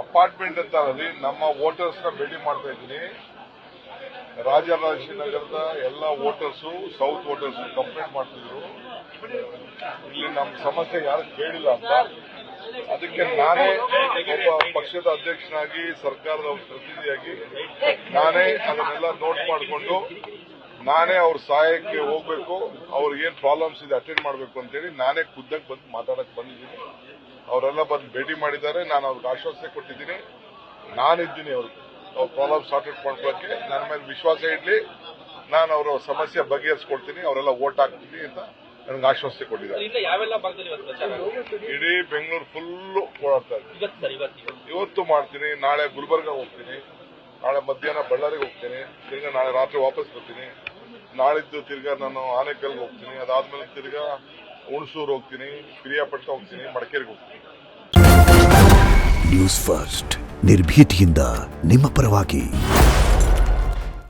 Apartment ಅಂತ ಅಲ್ಲಿ ನಮ್ಮ ವೋಟರ್ಸ್ನ ಭೇಟಿ ಮಾಡ್ತಾ ಇದ್ದೀನಿ. ರಾಜರಾಜೇಶ್ವರಿ ಎಲ್ಲ ವೋಟರ್ಸು ಸೌತ್ ವೋಟರ್ಸ್ ಕಂಪ್ಲೇಂಟ್ ಮಾಡ್ತಿದ್ರು, ಇಲ್ಲಿ ನಮ್ಮ ಸಮಸ್ಯೆ ಯಾರು ಕೇಳಿಲ್ಲ ಅಂತ. ಅದಕ್ಕೆ ನಾನೇ ಒಬ್ಬ ಪಕ್ಷದ ಅಧ್ಯಕ್ಷನಾಗಿ ಸರ್ಕಾರದ ಪ್ರತಿನಿಧಿಯಾಗಿ ನಾನೇ ಅದನ್ನೆಲ್ಲ ನೋಟ್ ಮಾಡಿಕೊಂಡು ನಾನೇ ಅವ್ರ ಸಹಾಯಕ್ಕೆ ಹೋಗ್ಬೇಕು, ಅವ್ರಿಗೆ ಏನ್ ಪ್ರಾಬ್ಲಮ್ಸ್ ಇದೆ ಅಟೆಂಡ್ ಮಾಡಬೇಕು ಅಂತೇಳಿ ನಾನೇ ಖುದ್ದಾಗಿ ಬಂದು ಮಾತಾಡಕ್ ಬಂದಿದ್ದೀನಿ. ಅವರೆಲ್ಲ ಬಂದು ಭೇಟಿ ಮಾಡಿದ್ದಾರೆ. ನಾನು ಅವ್ರಿಗೆ ಆಶ್ವಾಸನೆ ಕೊಟ್ಟಿದ್ದೀನಿ, ನಾನಿದ್ದೀನಿ ಅವ್ರಿಗೆ ಅವ್ರ ಪ್ರಾಬ್ಲಮ್ ಸಾರ್ಟ್ ಮಾಡ್ಕೊಳ್ಳೋಕೆ. ನನ್ನ ಮೇಲೆ ವಿಶ್ವಾಸ ಇಡ್ಲಿ, ನಾನು ಅವರ ಸಮಸ್ಯೆ ಬಗೆಹರಿಸ್ಕೊಡ್ತೀನಿ, ಅವರೆಲ್ಲ ವೋಟ್ ಹಾಕ್ತೀನಿ ಅಂತ ನನಗೆ ಆಶ್ವಾಸನೆ ಕೊಟ್ಟಿದ್ದಾರೆ. ಇಡೀ ಬೆಂಗಳೂರು ಫುಲ್ಲು ಓಡಾಡ್ತಾ ಇದ್ದೀನಿ. ಇವತ್ತು ಮಾಡ್ತೀನಿ, ನಾಳೆ ಗುಲ್ಬರ್ಗ ಹೋಗ್ತೀನಿ, ನಾಳೆ ಮಧ್ಯಾಹ್ನ ಬಳ್ಳಾರಿಗೆ ಹೋಗ್ತೀನಿ, ತಿರ್ಗಾ ನಾಳೆ ರಾತ್ರಿ ವಾಪಸ್ ಬರ್ತೀನಿ. ನಾಳಿದ್ದು ತಿರ್ಗಾ ನಾನು ಆನೇಕಲ್ಗೆ ಹೋಗ್ತೀನಿ, ಅದಾದ್ಮೇಲೆ ತಿರ್ಗಾ ಹುಣಸೂರು ಹೋಗ್ತೀನಿ, ಪಿರಿಯಾಪಟ್ಟಣ ಹೋಗ್ತೀನಿ, ಮಡಿಕೇರಿಗೆ ಹೋಗ್ತೀನಿ. ನ್ಯೂಸ್ ಫಸ್ಟ್ ನಿರ್ಭೀತಿಯಿಂದ ನಿಮ್ಮ ಪರವಾಗಿ.